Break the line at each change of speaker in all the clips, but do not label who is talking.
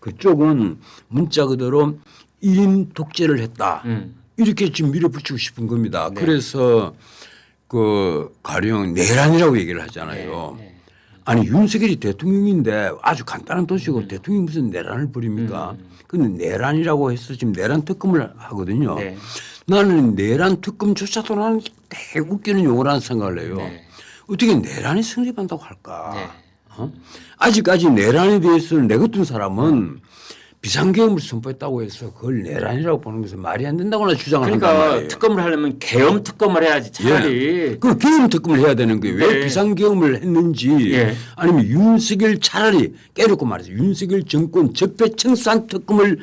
그쪽은 문자 그대로 1인 독재를 했다. 이렇게 지금 밀어붙이고 싶은 겁니다.
네.
그래서 그 가령 내란이라고 얘기를 하잖아요.
네.
아니 윤석열이 대통령인데 아주 간단한 도시고 대통령이 무슨 내란을 벌입니까? 근데 내란이라고 해서 지금 내란 특검을 하거든요.
네.
나는 내란 특검조차도 나는 되게 웃기는 용어라는 생각을 해요.
네.
어떻게 내란이 성립한다고 할까?
네.
어? 아직까지 내란에 대해서는 내 같은 사람은 비상계엄을 선포했다고 해서 그걸 내란이라고 보는 것은 말이 안 된다고나 주장을 한단
그러니까
말이에요.
특검을 하려면 계엄 특검을 해야지 차라리.
그 계엄 특검을 해야 되는 거예요. 왜
네.
비상계엄을 했는지
예.
아니면 윤석열 차라리 깨놓고 말해서 윤석열 정권 적폐청산 특검을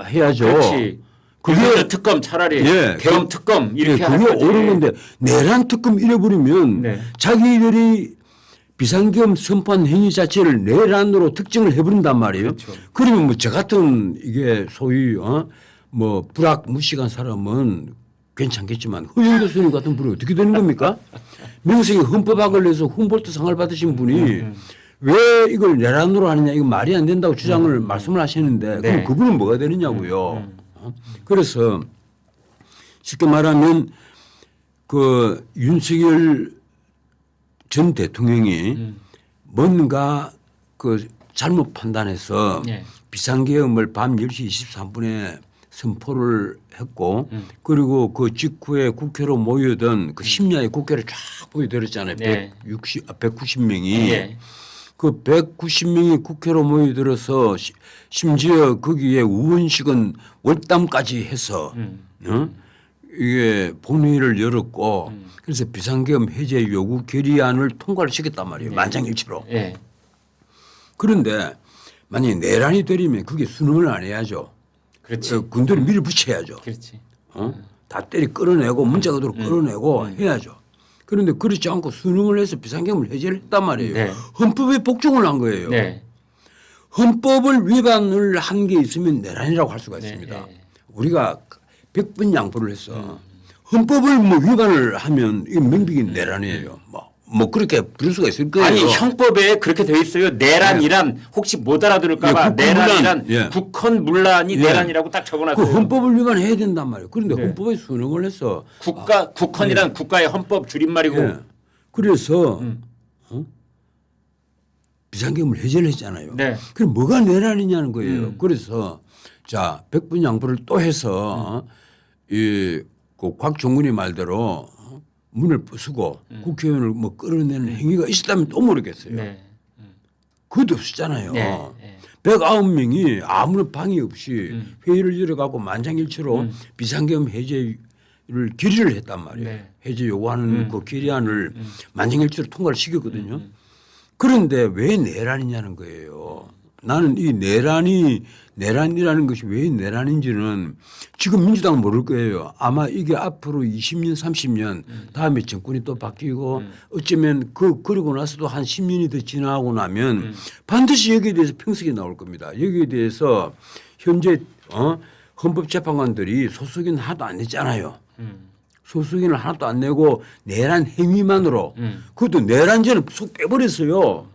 해야죠.
그렇지. 그게 특검 차라리
예.
계엄 특검 이렇게
그게
하는 거지.
옳은 건데 내란 특검 이래버리면
네.
자기들이 비상계엄 선포한 행위 자체를 내란으로 특정을 해버린단 말이에요.
그렇죠.
그러면 뭐 저 같은 이게 소위 뭐 불악 무식한 사람은 괜찮겠지만 허영 교수님 같은 분이 어떻게 되는 겁니까? 명색이 헌법학을 내서 훔볼트 상을 받으신 분이 왜 이걸 내란으로 하느냐 이거 말이 안 된다고 주장을 말씀을 하시는데
네.
그럼 그분은 뭐가 되느냐고요. 그래서 쉽게 말하면 그 윤석열 전 대통령이 뭔가 그 잘못 판단해서
네.
비상계엄을 밤 10시 23분에 선포를 했고 그리고 그 직후에 국회로 모여든 그 심야의 국회를 쫙 보여드렸잖아요.
네.
190명이.
네.
그 190명이 국회로 모여들어서 심지어 거기에 우원식은 월담까지 해서 이게 본회의를 열었고 그래서 비상계엄 해제 요구 결의안을 통과를 시켰단 말이에요. 만장일치로.
네.
그런데 만약에 내란이 되려면 그게 수능을 안 해야죠.
그렇지.
군대를 밀어붙여야죠.
그렇지.
다 때리 끌어내고 문자 그대로 끌어내고 해야죠. 그런데 그렇지 않고 수능을 해서 비상계엄을 해제를 했단 말이에요.
네.
헌법에 복종을 한 거예요.
네.
헌법을 위반을 한 게 있으면 내란이라고 할 수가 있습니다.
네.
우리가 100번 양보를 해서 헌법을 뭐 위반을 하면 이게 명백히 내란이에요. 뭐 그렇게 부를 수가 있을 거예요.
아니 형법에 그렇게 돼 있어요. 내란이란 혹시 못 알아들을까봐
예,
내란이란
예.
국헌문란이
예.
내란이라고 딱
그
적어놨어요.
헌법을 위반해야 된단 말이에요. 그런데
네.
헌법에 수능을 해서
국헌이란 국가의 헌법 줄임말이고.
예. 그래서 비상계엄을 해제를 했잖아요.
네.
그럼 뭐가 내란이냐는 거예요. 그래서 자 100분 양보를 또 해서 그 곽종근이 말대로 문을 부수고 국회의원을 뭐 끌어내는 행위가 있었다면 또 모르겠어요.
네.
그것도 없었잖아요.
네. 네.
109명이 아무런 방해 없이 회의를 열어가고 만장일치로 비상계엄 해제를 결의를 했단 말이에요.
네.
해제 요구하는 그 결의안을 만장일치로 통과를 시켰거든요. 그런데 왜 내란이냐는 거예요. 나는 이 내란이라는 것이 왜 내란인지는 지금 민주당은 모를 거예요. 아마 이게 앞으로 20년, 30년 다음에 정권이 또 바뀌고 어쩌면 그러고 나서도 한 10년이 더 지나고 나면 반드시 여기에 대해서 평석이 나올 겁니다. 여기에 대해서 현재 헌법재판관들이 소속인 하나도 안 냈잖아요. 소속인을 하나도 안 내고 내란 행위만으로 그것도 내란죄는 속 빼버렸어요.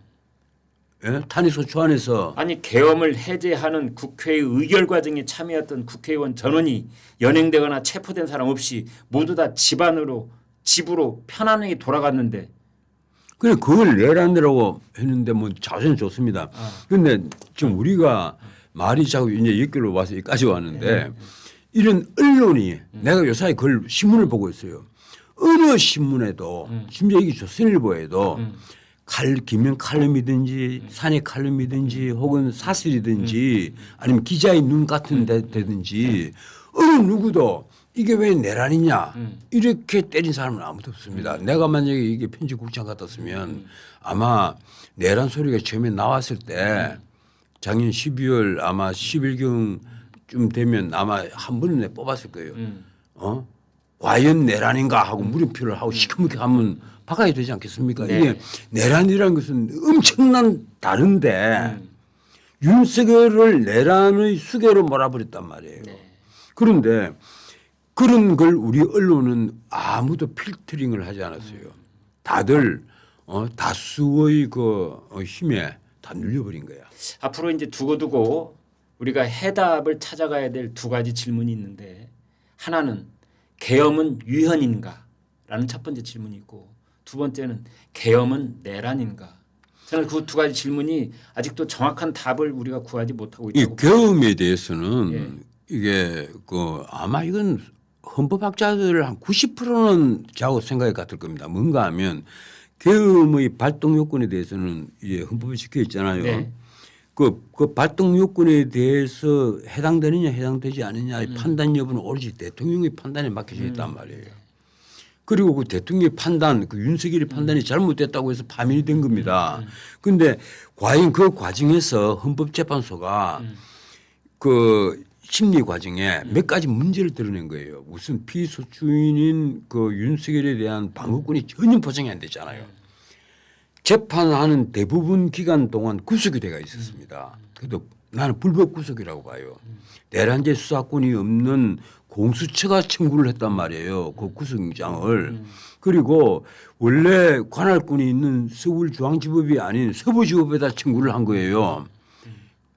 예? 탄핵소추 안에서.
아니 계엄을 해제하는 국회의 의결 과정에 참여했던 국회의원 전원이 연행되거나 체포된 사람 없이 모두 다 집으로 편안하게 돌아갔는데.
그래 그걸 내란이라고 했는데 뭐 자세는 좋습니다. 그런데 지금 우리가 말이 자꾸 이제 여기로 와서 여기까지 왔는데 이런 언론이 내가 요사이 그걸 신문을 보고 있어요. 어느 신문에도 심지어 이게 조선일보에도 기명 칼럼이든지 산의 칼럼이든지 혹은 사설이든지 아니면 기자의 눈 같은 데든지 어느 누구도 이게 왜 내란이냐 이렇게 때린 사람은 아무도 없습니다. 내가 만약에 이게 편집국장 같았으면 아마 내란 소리가 처음에 나왔을 때 작년 12월 아마 10일경쯤 되면 아마 한 번은 내 뽑았을 거예요. 과연 내란인가 하고 물음표를 하고 시커멓게 하면 박아야 되지 않겠습니까?
네.
이게 내란이라는 것은 엄청난 다른데 윤석열을 내란의 수괴로 몰아버렸단 말이에요.
네.
그런데 그런 걸 우리 언론은 아무도 필터링을 하지 않았어요. 다들 다수의 그 힘에 다 눌려버린 거야.
앞으로 이제 두고두고 우리가 해답을 찾아가야 될 두 가지 질문이 있는데 하나는 계엄은 유현인가라는 첫 번째 질문이 있고 두 번째는 계엄은 내란인가. 저는 그 두 가지 질문이 아직도 정확한 답을 우리가 구하지 못하고
이
있다고.
계엄에 대해서는
예.
이게 그 아마 이건 헌법학자들 한 90%는 저하고 생각이 같을 겁니다. 뭔가 하면 계엄의 발동 요건에 대해서는 이제 헌법에 적혀 있잖아요.
네.
그 발동 요건에 대해서 해당되느냐 해당되지 않느냐의 판단 여부는 오로지 대통령의 판단에 맡겨져 있단 말이에요. 그리고 그 대통령의 판단, 그 윤석열의 판단이 잘못됐다고 해서 파면이 된 겁니다. 그런데 과연 그 과정에서 헌법재판소가 그 심리 과정에 몇 가지 문제를 드러낸 거예요. 우선 피소추인인 그 윤석열에 대한 방어권이 전혀 보장이 안 됐잖아요. 재판하는 대부분 기간 동안 구속이 돼가 있었습니다. 그래도 나는 불법 구속이라고 봐요. 내란죄 수사권이 없는 공수처가 청구를 했단 말이에요. 그 구속영장을. 그리고 원래 관할권이 있는 서울중앙지법이 아닌 서부지법에다 청구를 한 거예요.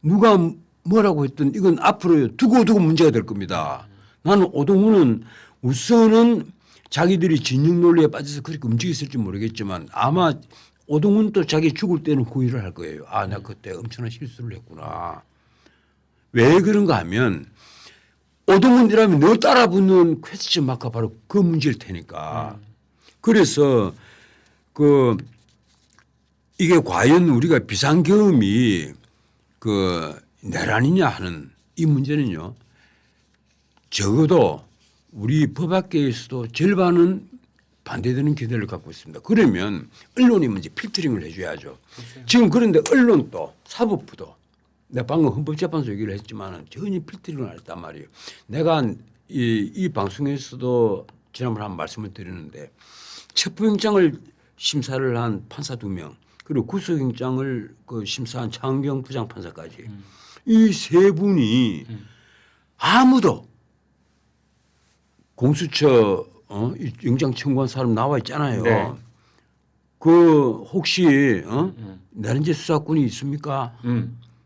누가 뭐라고 했든 이건 앞으로 두고 문제가 될 겁니다. 나는 오동훈은 우선은 자기들이 진영 논리에 빠져서 그렇게 움직였을지 모르겠지만 아마 오동훈도 자기 죽을 때는 후회를 할 거예요. 아, 나 그때 엄청난 실수를 했구나. 왜 그런가 하면 오동훈이라면 너 따라 붙는 퀘스천 마크가 바로 그 문제일 테니까. 그래서 그 이게 과연 우리가 비상계엄이 그 내란이냐 하는 이 문제는요. 적어도 우리 법학계에서도 절반은 반대되는 기대를 갖고 있습니다. 그러면 언론이 먼저 필터링을 해줘야죠. 그렇죠. 지금 그런데 언론도 사법부도 내가 방금 헌법재판소 얘기를 했지만 전혀 필터링을 안 했단 말이에요. 내가 이 방송에서도 지난번에 한 말씀을 드렸는데 체포영장을 심사를 한 판사 2명 그리고 구속영장을 그 심사한 차은경 부장판사까지 이 세 분이 아무도 공수처 이 영장 청구한 사람 나와 있잖아요.
네.
그 혹시 내란죄 수사권이 있습니까?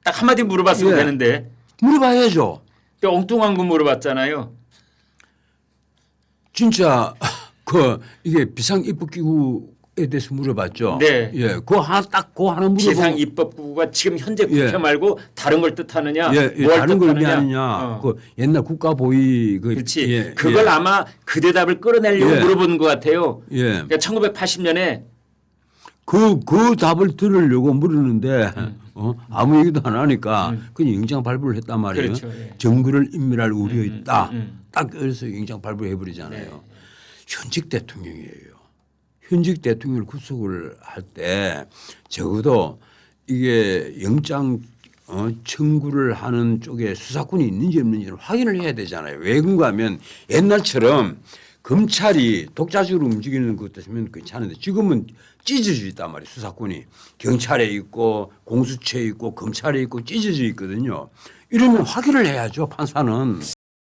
딱 한마디 물어봤으면
예.
되는데
물어봐야죠.
엉뚱한 거 물어봤잖아요.
진짜 그 이게 비상입법기구에 대해서 물어봤죠.
네.
예, 그거 하나 물어보고.
비상입법부가 지금 현재 국회
예.
말고 다른 걸 뜻하느냐?
예,
뭘
다른 걸
뜻하느냐?
의미하느냐. 그 옛날 국가보위 그
그렇지.
예,
그걸
예.
아마 그 대답을 끌어내려고
예.
물어보는 것 같아요.
예.
그러니까 1980년에
그 그답을 들으려고 물었는데 아무 얘기도 안 하니까 그냥 영장 발부를 했단 말이에요.
그렇죠. 예.
증거를 인멸할 우려 있다. 딱 그래서 영장 발부해 버리잖아요.
네.
현직 대통령이에요. 현직 대통령을 구속을 할 때 적어도 이게 영장 청구를 하는 쪽에 수사권이 있는지 없는지를 확인을 해야 되잖아요. 왜 그런가 하면 옛날처럼 검찰이 독자적으로 움직이는 것 같으면 괜찮은데 지금은 찢어져 있단 말이에요. 수사권이. 경찰에 있고 공수처에 있고 검찰에 있고 찢어져 있거든요. 이러면 확인을 해야죠. 판사는.